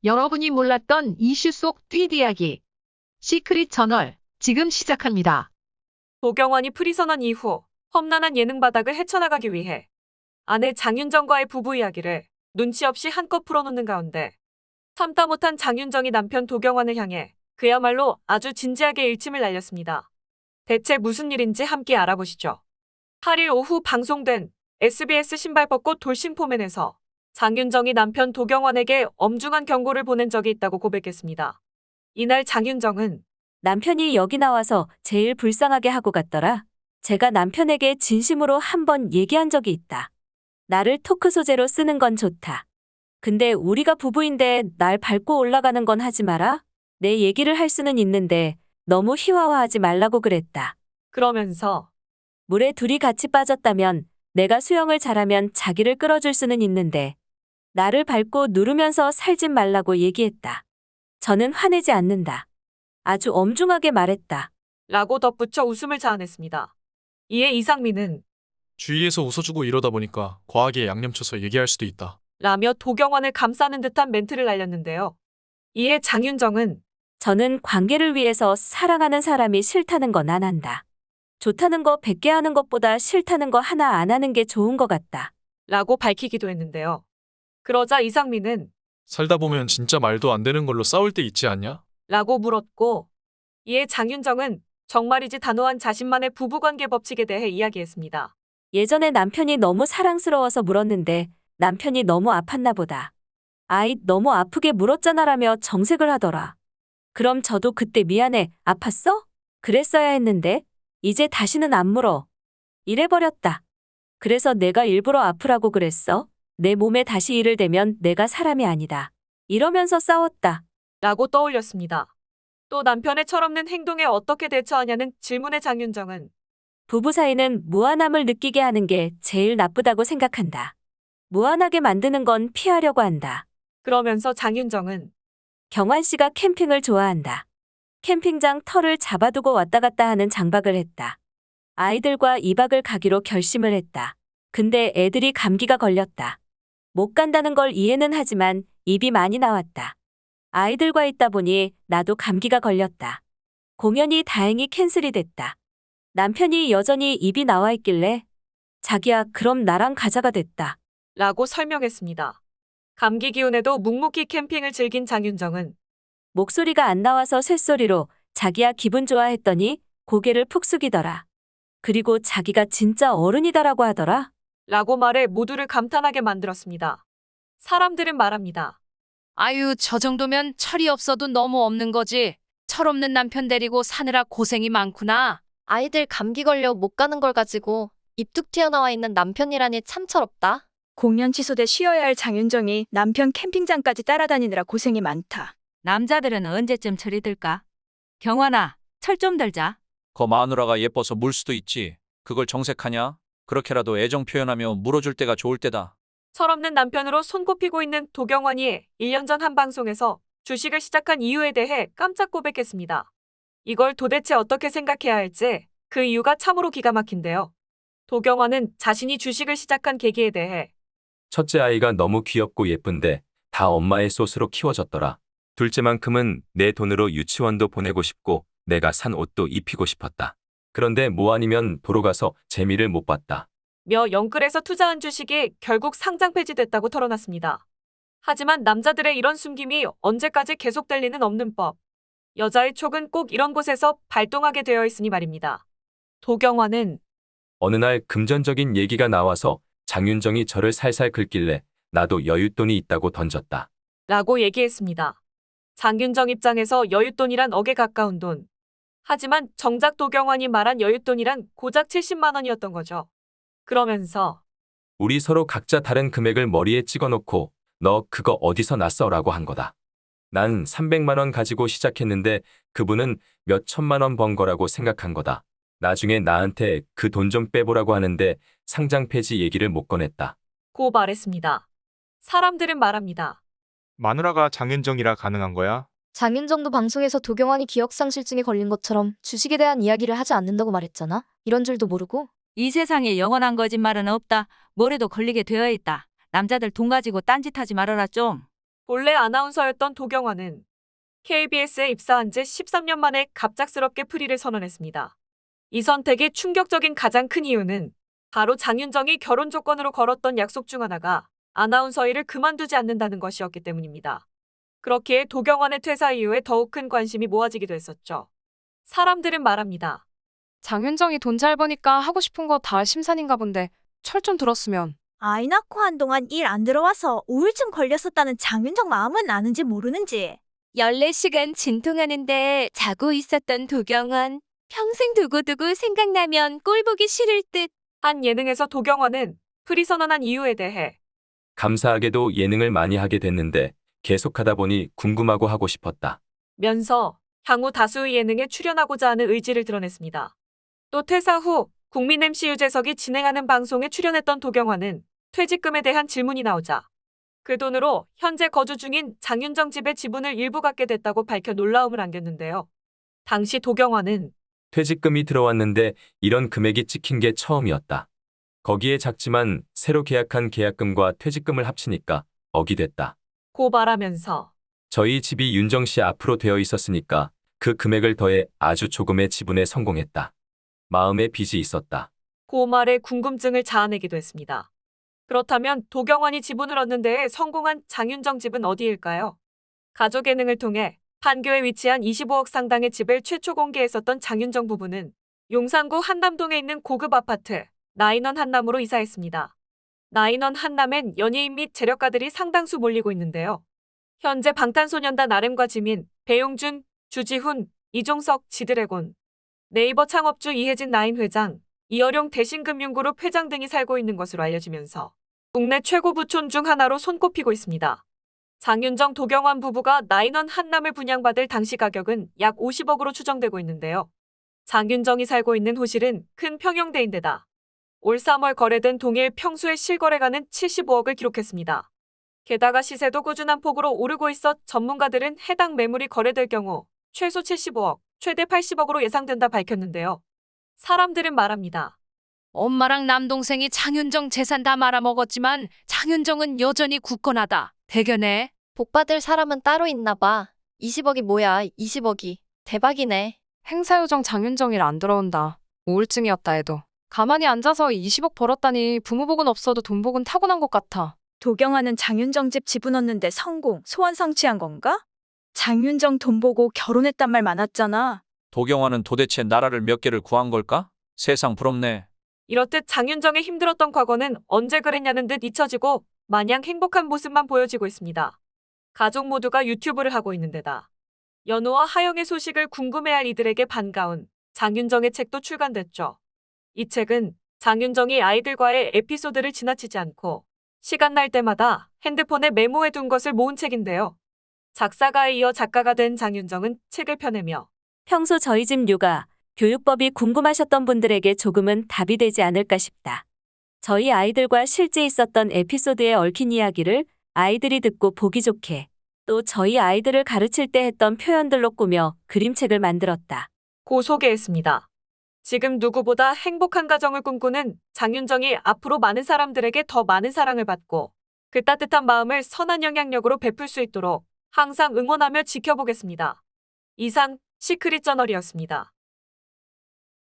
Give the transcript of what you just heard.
여러분이 몰랐던 이슈 속 뒷이야기. 시크릿 저널, 지금 시작합니다. 도경완이 프리선언 이후 험난한 예능 바닥을 헤쳐나가기 위해 아내 장윤정과의 부부 이야기를 눈치 없이 한껏 풀어놓는 가운데 참다 못한 장윤정이 남편 도경완을 향해 그야말로 아주 진지하게 일침을 날렸습니다. 대체 무슨 일인지 함께 알아보시죠. 8일 오후 방송된 SBS 신발벚꽃 돌싱포맨에서 장윤정이 남편 도경완에게 엄중한 경고를 보낸 적이 있다고 고백했습니다. 이날 장윤정은 남편이 여기 나와서 제일 불쌍하게 하고 갔더라. 제가 남편에게 진심으로 한 번 얘기한 적이 있다. 나를 토크 소재로 쓰는 건 좋다. 근데 우리가 부부인데 날 밟고 올라가는 건 하지 마라. 내 얘기를 할 수는 있는데 너무 희화화하지 말라고 그랬다. 그러면서 물에 둘이 같이 빠졌다면 내가 수영을 잘하면 자기를 끌어줄 수는 있는데 나를 밟고 누르면서 살진 말라고 얘기했다. 저는 화내지 않는다. 아주 엄중하게 말했다. 라고 덧붙여 웃음을 자아냈습니다. 이에 이상민은 주위에서 웃어주고 이러다 보니까 과하게 양념쳐서 얘기할 수도 있다. 라며 도경완을 감싸는 듯한 멘트를 날렸는데요. 이에 장윤정은 저는 관계를 위해서 사랑하는 사람이 싫다는 건 안 한다. 좋다는 거 100개 하는 것보다 싫다는 거 하나 안 하는 게 좋은 것 같다. 라고 밝히기도 했는데요. 그러자 이상민은 살다 보면 진짜 말도 안 되는 걸로 싸울 때 있지 않냐? 라고 물었고 이에 장윤정은 정말이지 단호한 자신만의 부부관계 법칙에 대해 이야기했습니다. 예전에 남편이 너무 사랑스러워서 물었는데 남편이 너무 아팠나 보다. 아이 너무 아프게 물었잖아라며 정색을 하더라. 그럼 저도 그때 미안해, 아팠어? 그랬어야 했는데 이제 다시는 안 물어. 이래버렸다. 그래서 내가 일부러 아프라고 그랬어. 내 몸에 다시 이를 대면 내가 사람이 아니다. 이러면서 싸웠다. 라고 떠올렸습니다. 또 남편의 철없는 행동에 어떻게 대처하냐는 질문에 장윤정은 부부 사이는 무한함을 느끼게 하는 게 제일 나쁘다고 생각한다. 무한하게 만드는 건 피하려고 한다. 그러면서 장윤정은 경환 씨가 캠핑을 좋아한다. 캠핑장 터를 잡아두고 왔다 갔다 하는 장박을 했다. 아이들과 2박을 가기로 결심을 했다. 근데 애들이 감기가 걸렸다. 못 간다는 걸 이해는 하지만 입이 많이 나왔다. 아이들과 있다 보니 나도 감기가 걸렸다. 공연이 다행히 캔슬이 됐다. 남편이 여전히 입이 나와 있길래 자기야 그럼 나랑 가자가 됐다. 라고 설명했습니다. 감기 기운에도 묵묵히 캠핑을 즐긴 장윤정은 목소리가 안 나와서 쇳소리로 자기야 기분 좋아 했더니 고개를 푹 숙이더라. 그리고 자기가 진짜 어른이다라고 하더라. 라고 말해 모두를 감탄하게 만들었습니다. 사람들은 말합니다. 아유, 저 정도면 철이 없어도 너무 없는 거지. 철없는 남편 데리고 사느라 고생이 많구나. 아이들 감기 걸려 못 가는 걸 가지고 입 뚝 튀어나와 있는 남편이라니 참 철없다. 공연 취소돼 쉬어야 할 장윤정이 남편 캠핑장까지 따라다니느라 고생이 많다. 남자들은 언제쯤 철이 들까? 경환아, 철 좀 들자. 거 마누라가 예뻐서 물 수도 있지. 그걸 정색하냐? 그렇게라도 애정 표현하며 물어줄 때가 좋을 때다. 철없는 남편으로 손꼽히고 있는 도경완이 1년 전 한 방송에서 주식을 시작한 이유에 대해 깜짝 고백했습니다. 이걸 도대체 어떻게 생각해야 할지 그 이유가 참으로 기가 막힌데요. 도경완은 자신이 주식을 시작한 계기에 대해 첫째 아이가 너무 귀엽고 예쁜데 다 엄마의 솥으로 키워졌더라. 둘째만큼은 내 돈으로 유치원도 보내고 싶고 내가 산 옷도 입히고 싶었다. 그런데 뭐 아니면 도로 가서 재미를 못 봤다. 며 영끌에서 투자한 주식이 결국 상장 폐지됐다고 털어놨습니다. 하지만 남자들의 이런 숨김이 언제까지 계속될 리는 없는 법. 여자의 촉은 꼭 이런 곳에서 발동하게 되어 있으니 말입니다. 도경완은 어느 날 금전적인 얘기가 나와서 장윤정이 저를 살살 긁길래 나도 여윳돈이 있다고 던졌다. 라고 얘기했습니다. 장윤정 입장에서 여윳돈이란 억에 가까운 돈. 하지만 정작 도경완이 말한 여윳돈이란 고작 70만 원이었던 거죠. 그러면서 우리 서로 각자 다른 금액을 머리에 찍어놓고 너 그거 어디서 났어? 라고 한 거다. 난 300만 원 가지고 시작했는데 그분은 몇 천만 원 번 거라고 생각한 거다. 나중에 나한테 그 돈 좀 빼보라고 하는데 상장 폐지 얘기를 못 꺼냈다. 고 말했습니다. 사람들은 말합니다. 마누라가 장윤정이라 가능한 거야? 장윤정도 방송에서 도경완이 기억상실증에 걸린 것처럼 주식에 대한 이야기를 하지 않는다고 말했잖아. 이런 줄도 모르고. 이 세상에 영원한 거짓말은 없다. 뭐래도 걸리게 되어 있다. 남자들 돈 가지고 딴짓하지 말아라 좀. 본래 아나운서였던 도경환은 KBS에 입사한 지 13년 만에 갑작스럽게 프리를 선언했습니다. 이 선택이 충격적인 가장 큰 이유는 바로 장윤정이 결혼 조건으로 걸었던 약속 중 하나가 아나운서 일을 그만두지 않는다는 것이었기 때문입니다. 그렇기에 도경환의 퇴사 이후에 더욱 큰 관심이 모아지기도 했었죠. 사람들은 말합니다. 장윤정이 돈 잘 버니까 하고 싶은 거 다 심산인가 본데 철 좀 들었으면. 아이 낳고 한동안 일 안 들어와서 우울증 걸렸었다는 장윤정 마음은 아는지 모르는지. 14시간 진통하는데 자고 있었던 도경원. 평생 두고두고 생각나면 꼴 보기 싫을 듯. 한 예능에서 도경환은 프리 선언한 이유에 대해 감사하게도 예능을 많이 하게 됐는데 계속하다 보니 궁금하고 하고 싶었다. 면서 향후 다수의 예능에 출연하고자 하는 의지를 드러냈습니다. 또 퇴사 후 국민 MC 유재석이 진행하는 방송에 출연했던 도경환은 퇴직금에 대한 질문이 나오자 그 돈으로 현재 거주 중인 장윤정 집의 지분을 일부 갖게 됐다고 밝혀 놀라움을 안겼는데요. 당시 도경환은 퇴직금이 들어왔는데 이런 금액이 찍힌 게 처음이었다. 거기에 작지만 새로 계약한 계약금과 퇴직금을 합치니까 억이 됐다. 고 말하면서 저희 집이 윤정 씨 앞으로 되어 있었으니까 그 금액을 더해 아주 조금의 지분에 성공했다. 마음에 빚이 있었다. 고 말에 궁금증을 자아내기도 했습니다. 그렇다면 도경환이 지분을 얻는 데에 성공한 장윤정 집은 어디일까요? 가족 예능을 통해 판교에 위치한 25억 상당의 집을 최초 공개했었던 장윤정 부부는 용산구 한남동에 있는 고급 아파트 나인원 한남으로 이사했습니다. 나인원 한남엔 연예인 및 재력가들이 상당수 몰리고 있는데요. 현재 방탄소년단 RM과 지민, 배용준, 주지훈, 이종석, 지드래곤, 네이버 창업주 이혜진 나인 회장, 이어룡 대신금융그룹 회장 등이 살고 있는 것으로 알려지면서 국내 최고 부촌 중 하나로 손꼽히고 있습니다. 장윤정 도경환 부부가 나인원 한남을 분양받을 당시 가격은 약 50억으로 추정되고 있는데요. 장윤정이 살고 있는 호실은 큰 평형대인데다 올 3월 거래된 동일 평수의 실거래가는 75억을 기록했습니다. 게다가 시세도 꾸준한 폭으로 오르고 있어 전문가들은 해당 매물이 거래될 경우 최소 75억, 최대 80억으로 예상된다 밝혔는데요. 사람들은 말합니다. 엄마랑 남동생이 장윤정 재산 다 말아먹었지만 장윤정은 여전히 굳건하다. 대견해. 복받을 사람은 따로 있나 봐. 20억이 뭐야, 20억이. 대박이네. 행사 요정 장윤정 일 안 들어온다. 우울증이었다 해도. 가만히 앉아서 20억 벌었다니 부모복은 없어도 돈복은 타고난 것 같아. 도경환은 장윤정 집 지분 얻는데 성공, 소원 성취한 건가? 장윤정 돈 보고 결혼했단 말 많았잖아. 도경환은 도대체 나라를 몇 개를 구한 걸까? 세상 부럽네. 이렇듯 장윤정의 힘들었던 과거는 언제 그랬냐는 듯 잊혀지고 마냥 행복한 모습만 보여지고 있습니다. 가족 모두가 유튜브를 하고 있는 데다 연우와 하영의 소식을 궁금해할 이들에게 반가운 장윤정의 책도 출간됐죠. 이 책은 장윤정이 아이들과의 에피소드를 지나치지 않고 시간 날 때마다 핸드폰에 메모해둔 것을 모은 책인데요. 작사가에 이어 작가가 된 장윤정은 책을 펴내며 평소 저희 집 육아, 교육법이 궁금하셨던 분들에게 조금은 답이 되지 않을까 싶다. 저희 아이들과 실제 있었던 에피소드에 얽힌 이야기를 아이들이 듣고 보기 좋게 또 저희 아이들을 가르칠 때 했던 표현들로 꾸며 그림책을 만들었다. 고 소개했습니다. 지금 누구보다 행복한 가정을 꿈꾸는 장윤정이 앞으로 많은 사람들에게 더 많은 사랑을 받고 그 따뜻한 마음을 선한 영향력으로 베풀 수 있도록 항상 응원하며 지켜보겠습니다. 이상 시크릿 저널이었습니다.